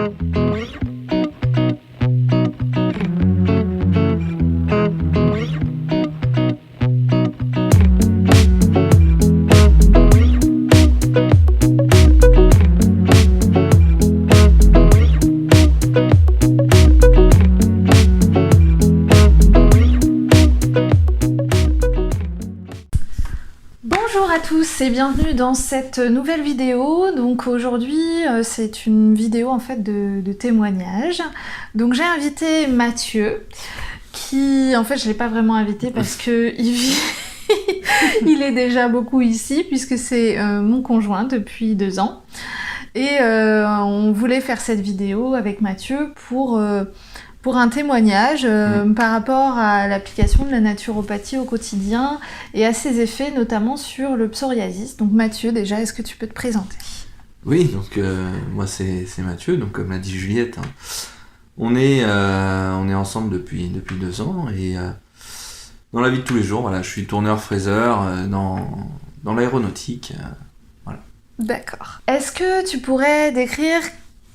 Bonjour à tous et bienvenue dans cette nouvelle vidéo. Donc aujourd'hui c'est une vidéo en fait de témoignage. Donc j'ai invité Mathieu qui en fait je l'ai pas vraiment invité parce que il est déjà beaucoup ici puisque c'est mon conjoint depuis 2 ans. Et on voulait faire cette vidéo avec Mathieu pour un témoignage par rapport à l'application de la naturopathie au quotidien et à ses effets notamment sur le psoriasis. Donc Mathieu, déjà, est-ce que tu peux te présenter ? Oui, donc moi c'est Mathieu, donc comme l'a dit Juliette, hein, on est ensemble depuis 2 ans et dans la vie de tous les jours, voilà, je suis tourneur-fraiseur dans l'aéronautique. Voilà. D'accord. Est-ce que tu pourrais décrire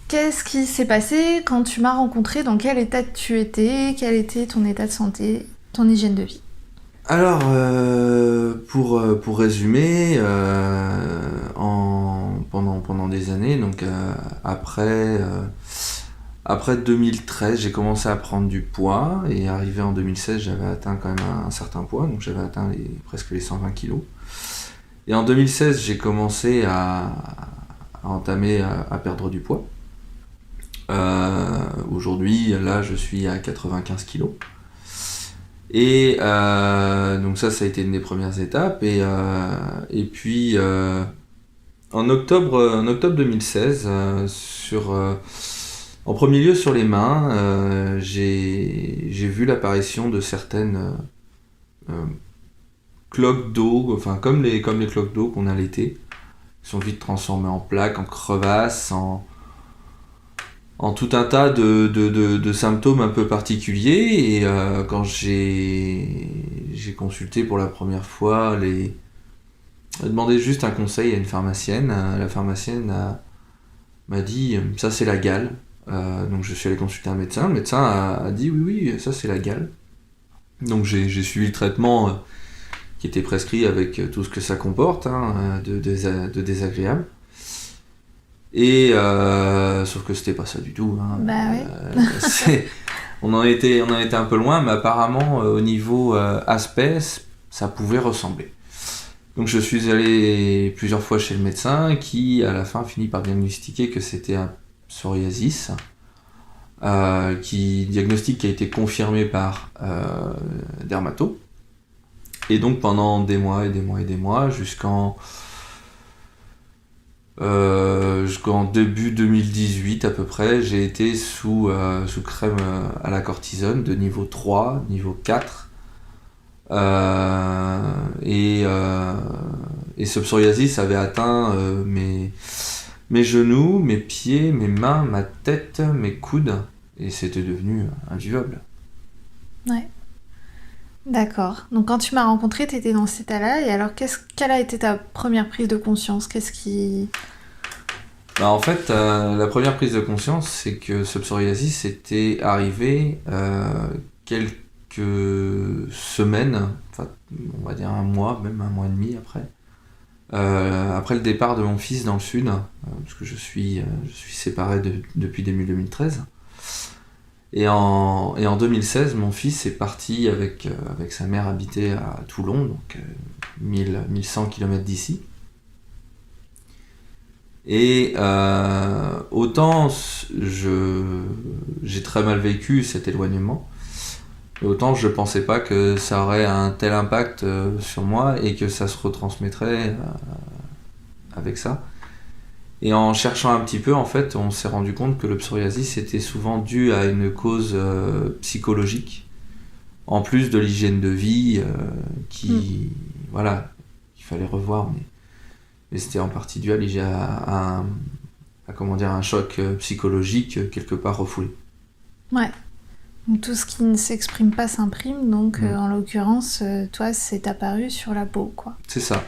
qu'est-ce qui s'est passé quand tu m'as rencontré, dans quel état tu étais, quel était ton état de santé, ton hygiène de vie ? Alors, pour résumer, pendant des années, donc après 2013, j'ai commencé à prendre du poids et arrivé en 2016, j'avais atteint quand même un certain poids, donc j'avais atteint presque les 120 kilos. Et en 2016, j'ai commencé à entamer à perdre du poids. Aujourd'hui, là, je suis à 95 kilos. Et donc ça a été une des premières étapes. Et puis, en octobre 2016, en premier lieu sur les mains, j'ai vu l'apparition de certaines cloques d'eau, enfin comme les cloques d'eau qu'on a l'été, qui sont vite transformées en plaques, en crevasses, en tout un tas de symptômes un peu particuliers. Et quand j'ai consulté pour la première fois, j'ai demandé juste un conseil à une pharmacienne. La pharmacienne m'a dit « ça c'est la gale ». Donc je suis allé consulter un médecin. Le médecin a dit « oui, ça c'est la gale ». Donc j'ai suivi le traitement qui était prescrit avec tout ce que ça comporte, de désagréable. Et sauf que c'était pas ça du tout. Bah oui. On en était un peu loin, mais apparemment au niveau aspect, ça pouvait ressembler. Donc je suis allé plusieurs fois chez le médecin qui à la fin finit par diagnostiquer que c'était un psoriasis, diagnostic qui a été confirmé par dermato. Et donc pendant des mois et des mois et des mois, jusqu'en début 2018 à peu près, j'ai été sous crème à la cortisone de niveau 3, niveau 4. Et ce psoriasis avait atteint mes genoux, mes pieds, mes mains, ma tête, mes coudes. Et c'était devenu invivable. Ouais. D'accord. Donc quand tu m'as rencontré, tu étais dans cet état-là. Et alors, quelle a été ta première prise de conscience ? En fait, la première prise de conscience, c'est que ce psoriasis était arrivé quelques semaines, enfin, on va dire un mois, même un mois et demi après le départ de mon fils dans le sud, parce que je suis séparé depuis début 2013. Et en 2016, mon fils est parti avec sa mère habiter à Toulon, donc 1100 km d'ici. Et autant j'ai très mal vécu cet éloignement, et autant je pensais pas que ça aurait un tel impact sur moi et que ça se retransmettrait avec ça. Et en cherchant un petit peu, en fait, on s'est rendu compte que le psoriasis était souvent dû à une cause psychologique, en plus de l'hygiène de vie qu'il fallait revoir, mais c'était en partie dû à un choc psychologique quelque part refoulé. Ouais. Donc tout ce qui ne s'exprime pas s'imprime, donc en l'occurrence, toi, c'est apparu sur la peau, quoi. C'est ça.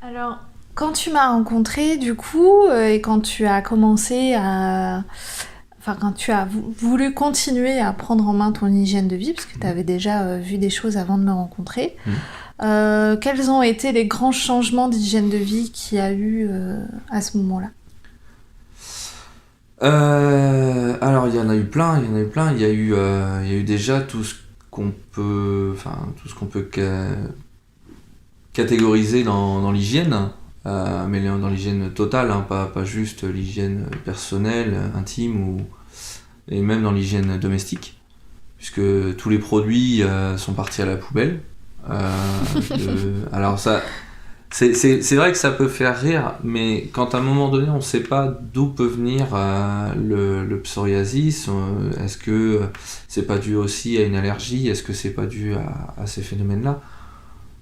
Alors, quand tu m'as rencontré, du coup, et quand tu as commencé à quand tu as voulu continuer à prendre en main ton hygiène de vie, parce que tu avais déjà vu des choses avant de me rencontrer, quels ont été les grands changements d'hygiène de vie qu'il y a eu à ce moment-là? Alors il y en a eu plein. Il y a eu déjà tout ce qu'on peut catégoriser dans l'hygiène, mais dans l'hygiène totale, hein, pas juste l'hygiène personnelle, intime, et même dans l'hygiène domestique, puisque tous les produits sont partis à la poubelle. Alors ça, c'est vrai que ça peut faire rire, mais quand à un moment donné on ne sait pas d'où peut venir le psoriasis, est-ce que c'est pas dû aussi à une allergie, est-ce que c'est pas dû à ces phénomènes-là,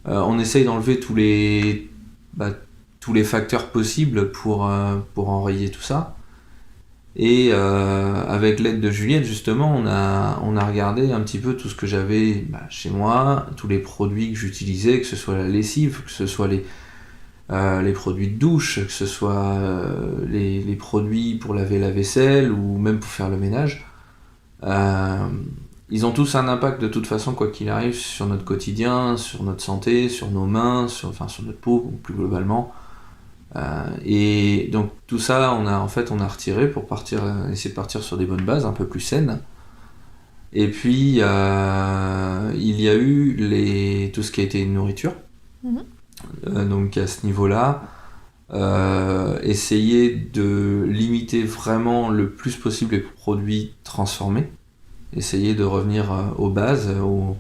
on essaye d'enlever tous les facteurs possibles pour enrayer tout ça. Et avec l'aide de Juliette, justement, on a regardé un petit peu tout ce que j'avais chez moi, tous les produits que j'utilisais, que ce soit la lessive, que ce soit les produits de douche, que ce soit les produits pour laver la vaisselle ou même pour faire le ménage. Ils ont tous un impact de toute façon, quoi qu'il arrive, sur notre quotidien, sur notre santé, sur nos mains, sur notre peau, plus globalement. Et donc tout ça, on a retiré pour essayer de partir sur des bonnes bases, un peu plus saines. Et puis il y a eu tout ce qui a été nourriture. Donc à ce niveau-là, essayer de limiter vraiment le plus possible les produits transformés. Essayer de revenir aux bases, au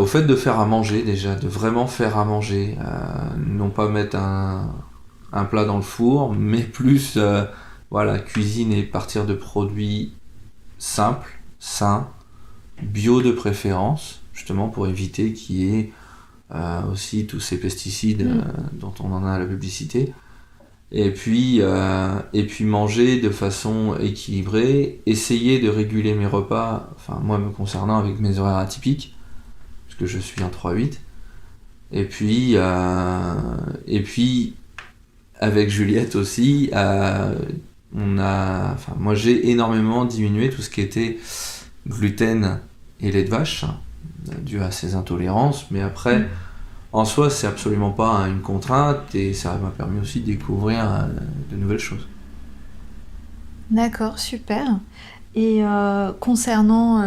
fait de faire à manger déjà, de vraiment faire à manger, non pas mettre un plat dans le four, mais plus cuisiner, partir de produits simples, sains, bio de préférence, justement pour éviter qu'il y ait aussi tous ces pesticides dont on en a à la publicité. Et puis manger de façon équilibrée, essayer de réguler mes repas, moi me concernant avec mes horaires atypiques, puisque je suis en 3-8. Et puis avec Juliette aussi, moi j'ai énormément diminué tout ce qui était gluten et lait de vache, dû à ces intolérances, mais après, en soi, c'est absolument pas une contrainte et ça m'a permis aussi de découvrir de nouvelles choses. D'accord, super. Et concernant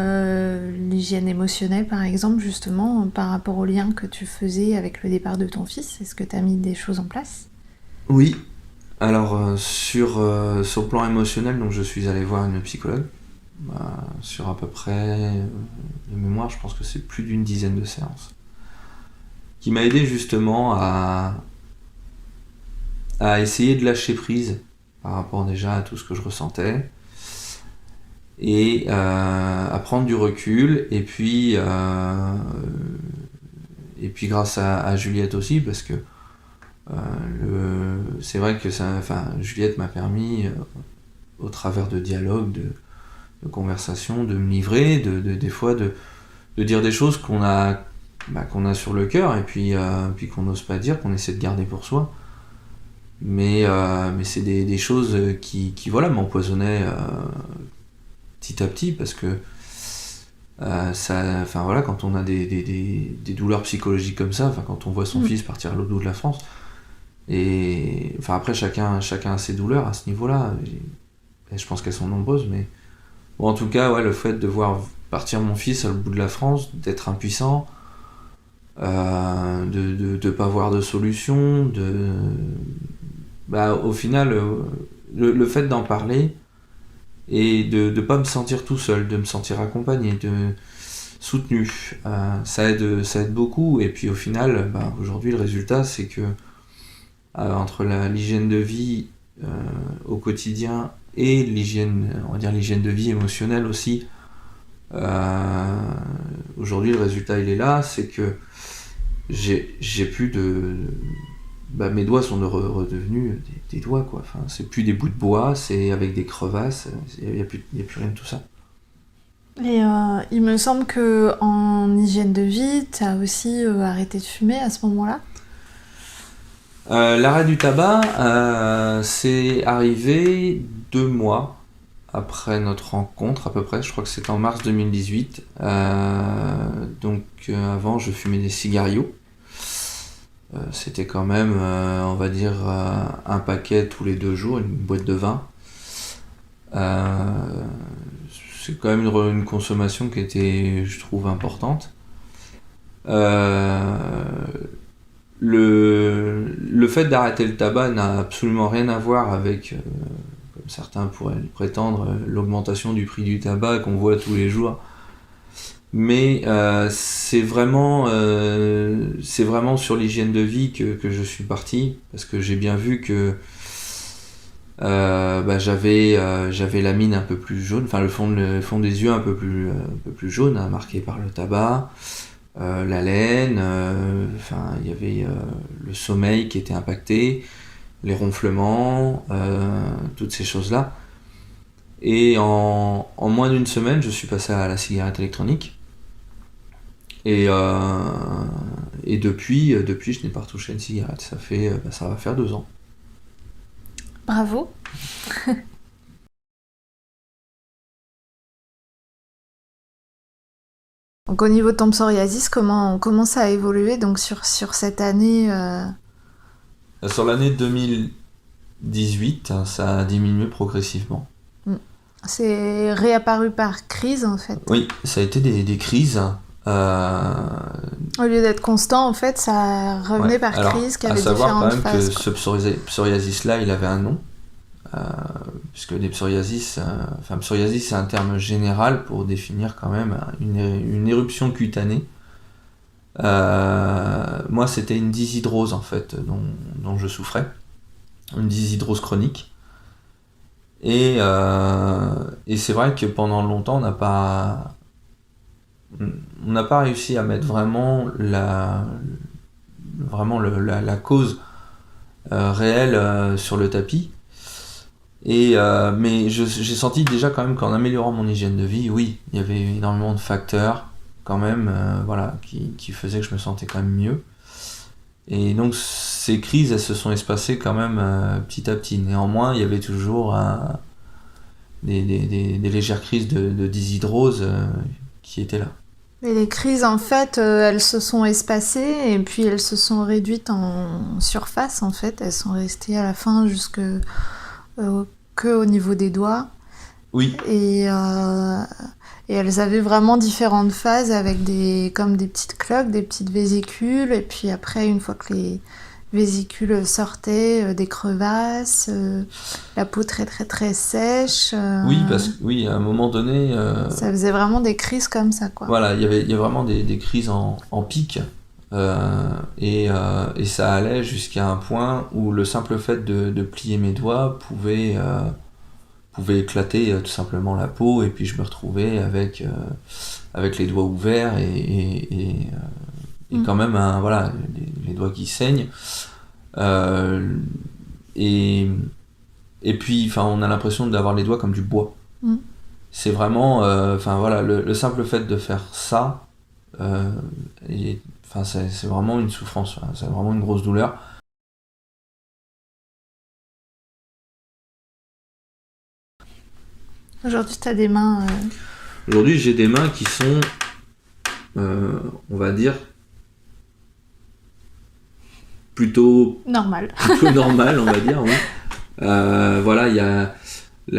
l'hygiène émotionnelle, par exemple, justement, par rapport au lien que tu faisais avec le départ de ton fils, est-ce que tu as mis des choses en place? Oui. Alors, sur le plan émotionnel, donc, je suis allé voir une psychologue, sur à peu près, de mémoire, je pense que c'est plus d'une dizaine de séances, qui m'a aidé justement à essayer de lâcher prise par rapport déjà à tout ce que je ressentais et à prendre du recul, et puis grâce à Juliette aussi, parce que c'est vrai que Juliette m'a permis au travers de dialogues, de conversations, de me livrer, des fois de dire des choses qu'on a sur le cœur, et puis qu'on n'ose pas dire, qu'on essaie de garder pour soi. Mais c'est des choses qui m'empoisonnaient petit à petit, parce que quand on a des douleurs psychologiques comme ça, quand on voit son fils partir à l'autre bout de la France, et après chacun a ses douleurs à ce niveau-là, et je pense qu'elles sont nombreuses, mais bon, en tout cas, le fait de voir partir mon fils à l'autre bout de la France, d'être impuissant, de pas voir de solution, au final, le fait d'en parler et de pas me sentir tout seul, de me sentir accompagné, soutenu, ça aide beaucoup. Et puis au final, aujourd'hui, le résultat, c'est que entre l'hygiène de vie au quotidien et l'hygiène de vie émotionnelle aussi, aujourd'hui le résultat il est là, c'est que j'ai plus mes doigts sont redevenus des doigts, quoi. C'est plus des bouts de bois, c'est avec des crevasses, il n'y a plus rien de tout ça. Et il me semble que en hygiène de vie, tu as aussi arrêté de fumer à ce moment-là? L'arrêt du tabac, c'est arrivé 2 mois après notre rencontre à peu près, je crois que c'était en mars 2018. Avant je fumais des cigarios. C'était quand même, on va dire, un paquet tous les 2 jours, une boîte de 20. C'est quand même une consommation qui était, je trouve, importante. Le fait d'arrêter le tabac n'a absolument rien à voir avec, comme certains pourraient le prétendre, l'augmentation du prix du tabac qu'on voit tous les jours. Mais c'est vraiment sur l'hygiène de vie que je suis parti, parce que j'ai bien vu que j'avais la mine un peu plus jaune, enfin le fond des yeux un peu plus jaune, hein, marqué par le tabac, la laine, il y avait le sommeil qui était impacté, les ronflements, toutes ces choses-là. Et en moins d'une semaine, je suis passé à la cigarette électronique. Et depuis, je n'ai pas retouché une cigarette. Ça va faire 2 ans. Bravo. Donc au niveau de ton psoriasis, comment ça a évolué donc sur cette année Sur l'année 2018, ça a diminué progressivement. C'est réapparu par crise en fait. Oui, ça a été des crises. Au lieu d'être constant, en fait, ça revenait par crise, qui avait différentes phases. À savoir quand même que ce psoriasis-là, il avait un nom. Puisque les psoriasis, psoriasis c'est un terme général pour définir quand même une éruption cutanée. Moi c'était une dyshydrose en fait dont je souffrais, une dyshydrose chronique. Et c'est vrai que pendant longtemps on n'a pas réussi à mettre vraiment la cause réelle sur le tapis. Mais j'ai senti déjà quand même qu'en améliorant mon hygiène de vie, oui, il y avait énormément de facteurs quand même, qui faisaient que je me sentais quand même mieux. Et donc ces crises, elles se sont espacées quand même petit à petit. Néanmoins, il y avait toujours des légères crises de dyshydrose qui étaient là. Et les crises, en fait, elles se sont espacées et puis elles se sont réduites en surface, en fait. Elles sont restées à la fin que au niveau des doigts. Oui. Et elles avaient vraiment différentes phases avec comme des petites cloques, des petites vésicules. Et puis après, une fois que les vésicules sortaient, des crevasses, la peau très très très sèche. Oui, à un moment donné... ça faisait vraiment des crises comme ça, quoi. Voilà, il y a vraiment des crises en pic. Et ça allait jusqu'à un point où le simple fait de plier mes doigts pouvait éclater tout simplement la peau, et puis je me retrouvais avec les doigts ouverts et quand même les doigts qui saignent. Et puis on a l'impression d'avoir les doigts comme du bois. C'est vraiment le simple fait de faire ça, c'est vraiment une souffrance, c'est vraiment une grosse douleur. Aujourd'hui, tu as des mains... Aujourd'hui, j'ai des mains qui sont, on va dire, plutôt normales, on va dire, oui. Là, il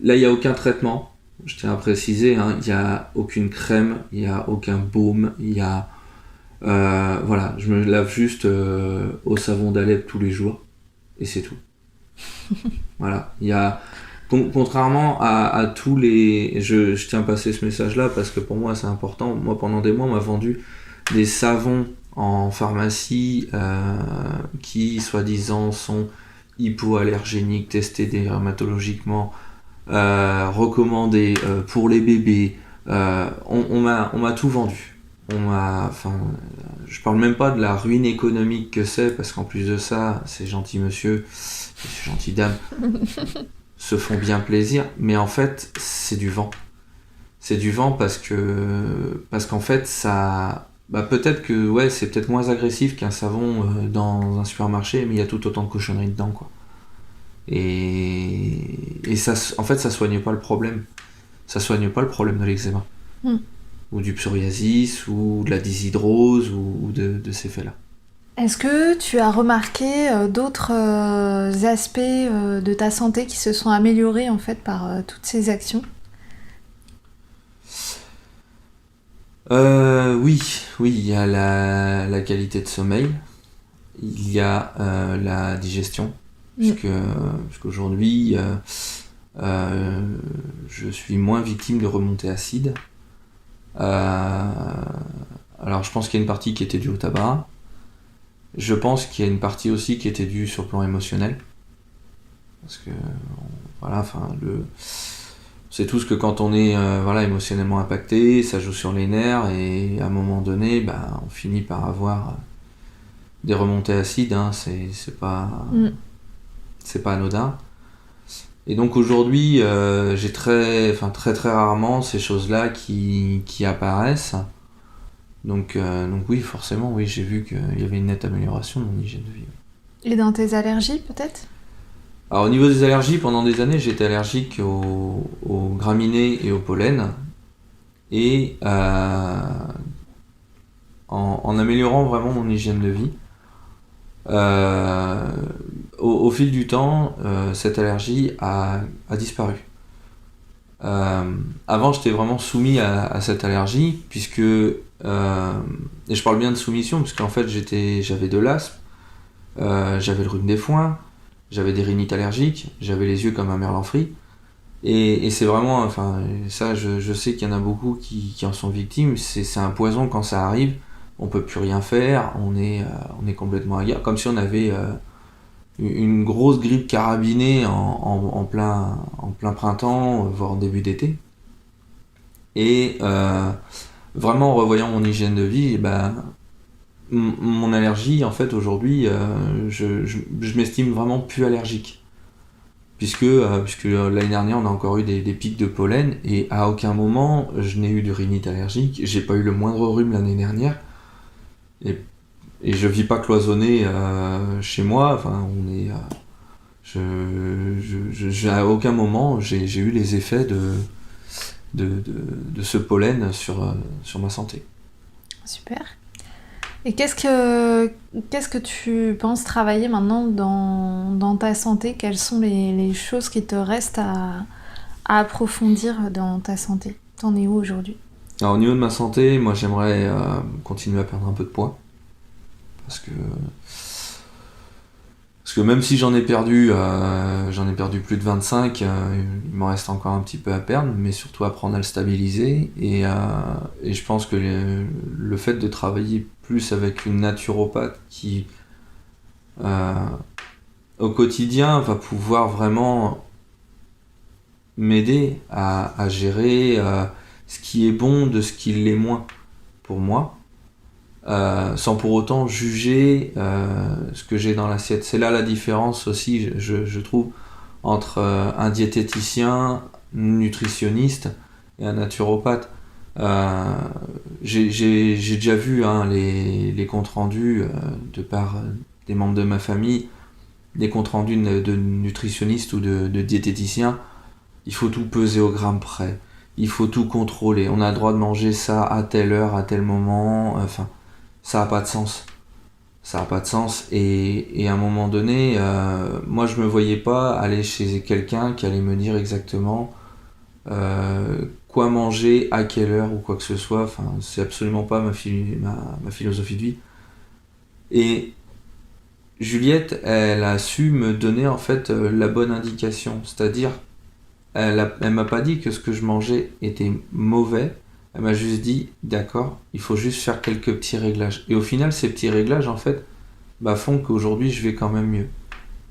n'y a aucun traitement, je tiens à préciser, il n'y a aucune crème, il n'y a aucun baume, je me lave juste au savon d'Alep tous les jours, et c'est tout. Voilà, contrairement à tous les... Je tiens à passer ce message-là parce que pour moi c'est important. Moi pendant des mois on m'a vendu des savons en pharmacie qui soi-disant sont hypoallergéniques, testés dermatologiquement, recommandés pour les bébés. On m'a tout vendu. Je parle même pas de la ruine économique que c'est, parce qu'en plus de ça, ces gentils monsieur, ces gentilles dames se font bien plaisir, mais en fait c'est du vent. C'est du vent parce qu'en fait ça... peut-être que c'est peut-être moins agressif qu'un savon dans un supermarché, mais il y a tout autant de cochonneries dedans, quoi. Et ça, en fait, ça soigne pas le problème. Ça soigne pas le problème de l'eczéma. Ou du psoriasis, ou de la dyshydrose, ou de ces faits-là. Est-ce que tu as remarqué d'autres aspects de ta santé qui se sont améliorés en fait par toutes ces actions? Oui, il y a la qualité de sommeil, il y a la digestion, puisqu'aujourd'hui, je suis moins victime de remontées acides. Alors je pense qu'il y a une partie qui était due au tabac. Je pense qu'il y a une partie aussi qui était due sur le plan émotionnel. Parce que, voilà, enfin, c'est tout ce que quand on est émotionnellement impacté, ça joue sur les nerfs et à un moment donné, on finit par avoir des remontées acides, hein, c'est pas anodin. Et donc aujourd'hui, j'ai très rarement ces choses-là qui apparaissent. Donc oui, forcément, oui, j'ai vu qu'il y avait une nette amélioration de mon hygiène de vie. Et dans tes allergies, peut-être? Alors au niveau des allergies, pendant des années, j'étais allergique aux graminées et au pollen. Et en améliorant vraiment mon hygiène de vie, au fil du temps, cette allergie a disparu. Avant, j'étais vraiment soumis à cette allergie, puisque et je parle bien de soumission, parce qu'en fait j'avais de l'asthme, j'avais le rhume des foins, j'avais des rhinites allergiques, j'avais les yeux comme un merlan-frit, et c'est vraiment, enfin ça je sais qu'il y en a beaucoup qui en sont victimes, c'est un poison quand ça arrive, on peut plus rien faire, on est complètement hagards, comme si on avait une grosse grippe carabinée en plein printemps, voire début d'été. Et vraiment en revoyant mon hygiène de vie, mon allergie, en fait, aujourd'hui, je m'estime vraiment plus allergique. Puisque l'année dernière, on a encore eu des pics de pollen, et à aucun moment, je n'ai eu de rhinite allergique. J'ai pas eu le moindre rhume l'année dernière. Et je vis pas cloisonné chez moi. Enfin, à aucun moment, j'ai eu les effets de ce pollen sur ma santé. Super. Et qu'est-ce que tu penses travailler maintenant dans ta santé? Quelles sont les choses qui te restent à approfondir dans ta santé? T'en es où aujourd'hui? Alors au niveau de ma santé, moi j'aimerais continuer à perdre un peu de poids. Parce que même si j'en ai perdu plus de 25, il m'en reste encore un petit peu à perdre, mais surtout apprendre à le stabiliser. Et je pense que le fait de travailler plus avec une naturopathe qui, au quotidien, va pouvoir vraiment m'aider à gérer ce qui est bon de ce qui l'est moins pour moi. Sans pour autant juger ce que j'ai dans l'assiette. C'est là la différence aussi, je trouve, entre un diététicien, nutritionniste et un naturopathe. J'ai déjà vu les comptes rendus de par des membres de ma famille, des comptes rendus de nutritionnistes ou de diététiciens. Il faut tout peser au gramme près, il faut tout contrôler, on a le droit de manger ça à telle heure, à tel moment, enfin ça n'a pas de sens. Ça n'a pas de sens. Et à un moment donné, moi je me voyais pas aller chez quelqu'un qui allait me dire exactement quoi manger, à quelle heure ou quoi que ce soit. Enfin, c'est absolument pas ma philosophie de vie. Et Juliette, elle a su me donner en fait la bonne indication. C'est-à-dire, elle m'a pas dit que ce que je mangeais était mauvais. Elle m'a juste dit, d'accord, il faut juste faire quelques petits réglages. Et au final, ces petits réglages, en fait, font qu'aujourd'hui, je vais quand même mieux.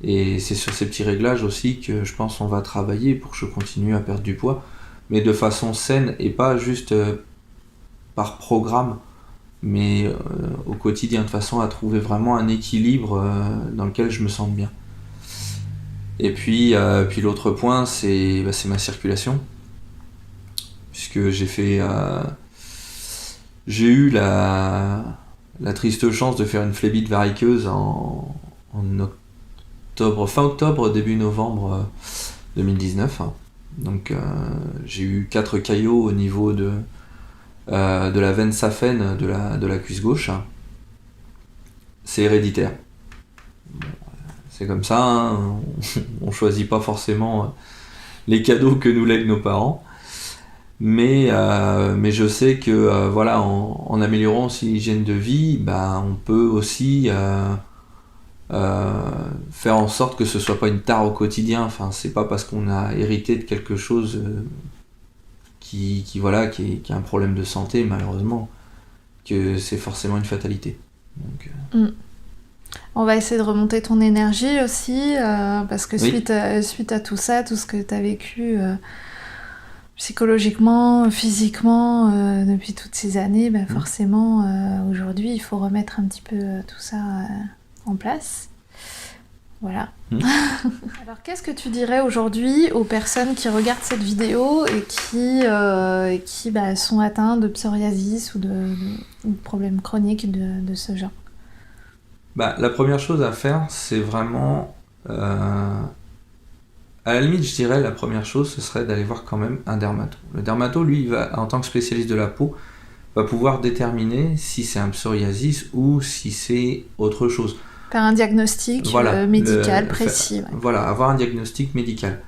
Et c'est sur ces petits réglages aussi que je pense on va travailler pour que je continue à perdre du poids, mais de façon saine et pas juste par programme, mais au quotidien, de façon à trouver vraiment un équilibre dans lequel je me sente bien. Et puis l'autre point, c'est ma circulation. Puisque j'ai eu la triste chance de faire une phlébite variqueuse en octobre, fin octobre, début novembre 2019. Donc j'ai eu 4 caillots au niveau de la veine saphène de la cuisse gauche. C'est héréditaire. Bon, c'est comme ça, hein. On choisit pas forcément les cadeaux que nous lèguent nos parents. Mais je sais que voilà, en améliorant aussi l'hygiène de vie, on peut aussi faire en sorte que ce soit pas une tare au quotidien. Enfin, c'est pas parce qu'on a hérité de quelque chose qui est un problème de santé, malheureusement, que c'est forcément une fatalité. Donc, On va essayer de remonter ton énergie aussi, parce que Oui. suite à tout ça, tout ce que tu as vécu psychologiquement, physiquement, depuis toutes ces années, forcément, aujourd'hui, il faut remettre un petit peu tout ça en place. Voilà. Alors, qu'est-ce que tu dirais aujourd'hui aux personnes qui regardent cette vidéo et qui sont atteintes de psoriasis ou de problèmes chroniques de ce genre? La première chose à faire, c'est vraiment... à la limite, je dirais, la première chose, ce serait d'aller voir quand même un dermato. Le dermato, lui, il va, en tant que spécialiste de la peau, va pouvoir déterminer si c'est un psoriasis ou si c'est autre chose. Faire un diagnostic médical précis. Ouais. Voilà, avoir un diagnostic médical.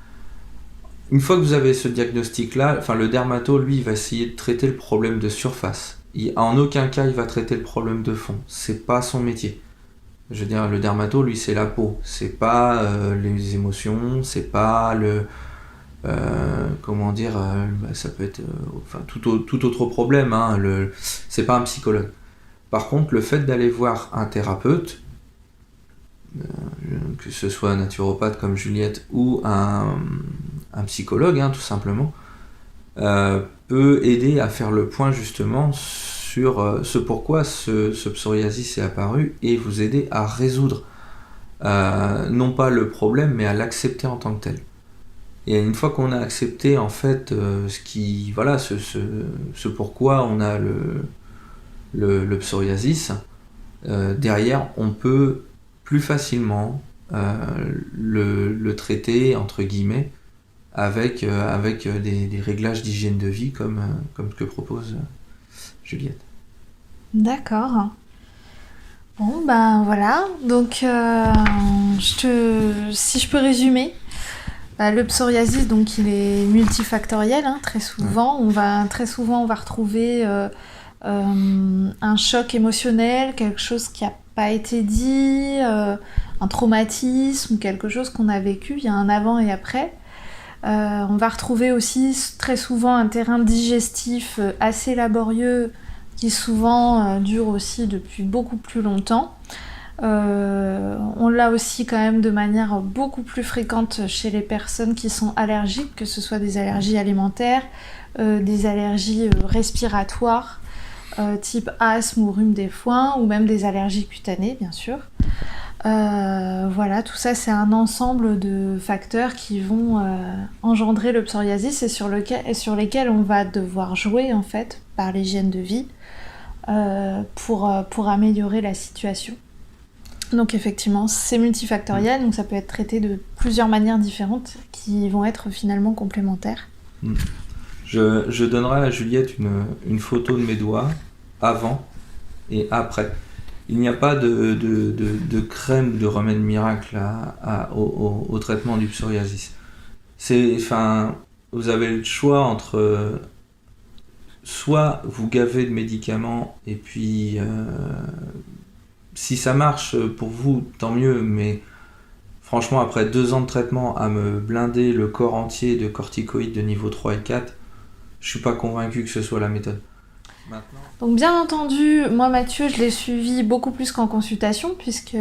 Une fois que vous avez ce diagnostic-là, le dermato, lui, il va essayer de traiter le problème de surface. En aucun cas, il va traiter le problème de fond. C'est pas son métier. Je veux dire, le dermato, lui, c'est la peau. C'est pas les émotions, c'est pas le... ça peut être tout autre problème. C'est pas un psychologue. Par contre, le fait d'aller voir un thérapeute, que ce soit un naturopathe comme Juliette ou un psychologue, tout simplement, peut aider à faire le point justement sur ce pourquoi ce psoriasis est apparu et vous aider à résoudre non pas le problème mais à l'accepter en tant que tel. Et une fois qu'on a accepté en fait ce pourquoi on a le psoriasis, derrière on peut plus facilement le traiter entre guillemets avec des réglages d'hygiène de vie comme ce que propose Juliette. D'accord. Bon, voilà. Donc, si je peux résumer, le psoriasis, donc, il est multifactoriel, très souvent. Ouais. Très souvent, on va retrouver un choc émotionnel, quelque chose qui n'a pas été dit, un traumatisme, quelque chose qu'on a vécu, il y a un avant et après. On va retrouver aussi très souvent un terrain digestif assez laborieux qui souvent dure aussi depuis beaucoup plus longtemps. On l'a aussi quand même de manière beaucoup plus fréquente chez les personnes qui sont allergiques, que ce soit des allergies alimentaires, des allergies respiratoires, type asthme ou rhume des foins, ou même des allergies cutanées, bien sûr. Voilà, tout ça, c'est un ensemble de facteurs qui vont engendrer le psoriasis et sur lesquels on va devoir jouer, en fait, par l'hygiène de vie pour améliorer la situation. Donc effectivement, c'est multifactoriel, donc ça peut être traité de plusieurs manières différentes qui vont être finalement complémentaires. Je donnerai à Juliette une photo de mes doigts avant et après. Il n'y a pas de crème ou de remède miracle au traitement du psoriasis. Vous avez le choix entre soit vous gavez de médicaments et puis si ça marche pour vous, tant mieux, mais franchement, après 2 ans de traitement, à me blinder le corps entier de corticoïdes de niveau 3 et 4, je suis pas convaincu que ce soit la méthode. Maintenant. Donc bien entendu, moi Mathieu, je l'ai suivi beaucoup plus qu'en consultation, puisque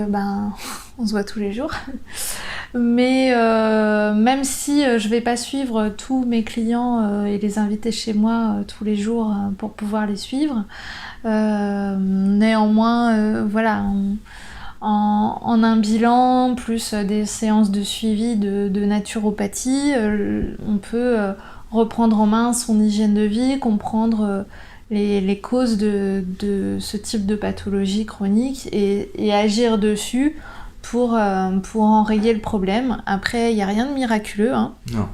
on se voit tous les jours. Mais même si je vais pas suivre tous mes clients et les inviter chez moi tous les jours pour pouvoir les suivre, néanmoins, voilà, en un bilan, plus des séances de suivi de naturopathie, on peut reprendre en main son hygiène de vie, comprendre les causes de ce type de pathologie chronique et agir dessus pour enrayer le problème. Après, il n'y a rien de miraculeux, hein. Non.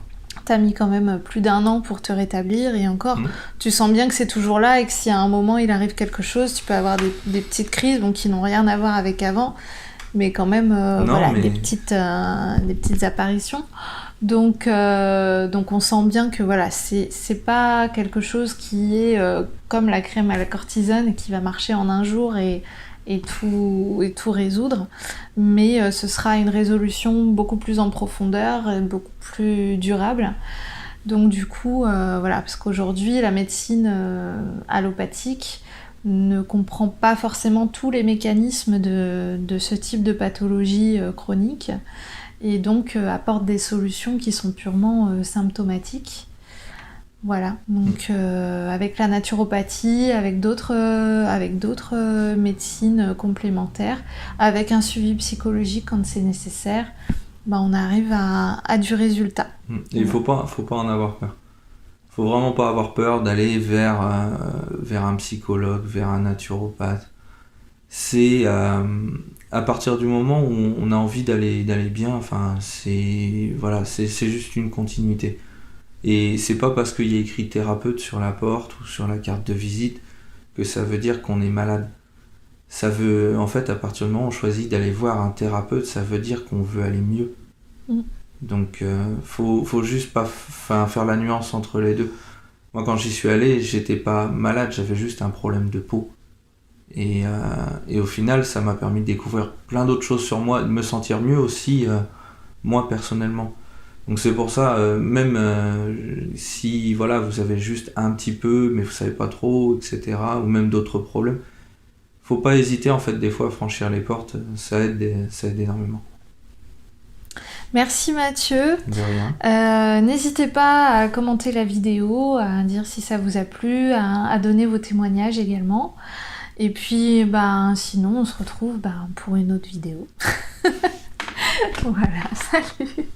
T'as mis quand même plus d'1 an pour te rétablir et encore, tu sens bien que c'est toujours là et que si à un moment il arrive quelque chose, tu peux avoir des petites crises qui n'ont rien à voir avec avant, mais quand même des petites apparitions. Donc on sent bien que voilà, c'est pas quelque chose qui est comme la crème à la cortisone qui va marcher en un jour et tout résoudre, mais ce sera une résolution beaucoup plus en profondeur et beaucoup plus durable. Donc du coup, voilà, parce qu'aujourd'hui la médecine allopathique ne comprend pas forcément tous les mécanismes de ce type de pathologie chronique et donc apporte des solutions qui sont purement symptomatiques. Voilà, donc avec la naturopathie, avec d'autres médecines complémentaires, avec un suivi psychologique quand c'est nécessaire, on arrive à du résultat. Et il faut pas en avoir peur. Il faut vraiment pas avoir peur d'aller vers un psychologue, vers un naturopathe. C'est à partir du moment où on a envie d'aller bien, enfin c'est juste une continuité. Et c'est pas parce qu'il y a écrit thérapeute sur la porte ou sur la carte de visite que ça veut dire qu'on est malade. Ça veut, en fait, à partir du moment où on choisit d'aller voir un thérapeute, ça veut dire qu'on veut aller mieux. Donc, faut juste pas faire la nuance entre les deux. Moi, quand j'y suis allé, j'étais pas malade, j'avais juste un problème de peau. Et au final, ça m'a permis de découvrir plein d'autres choses sur moi, de me sentir mieux aussi, moi personnellement. Donc c'est pour ça, même si voilà, vous avez juste un petit peu, mais vous savez pas trop, etc., ou même d'autres problèmes, faut pas hésiter en fait des fois à franchir les portes, ça aide énormément. Merci Mathieu. De rien. N'hésitez pas à commenter la vidéo, à dire si ça vous a plu, à donner vos témoignages également. Et puis sinon on se retrouve pour une autre vidéo. Voilà, salut.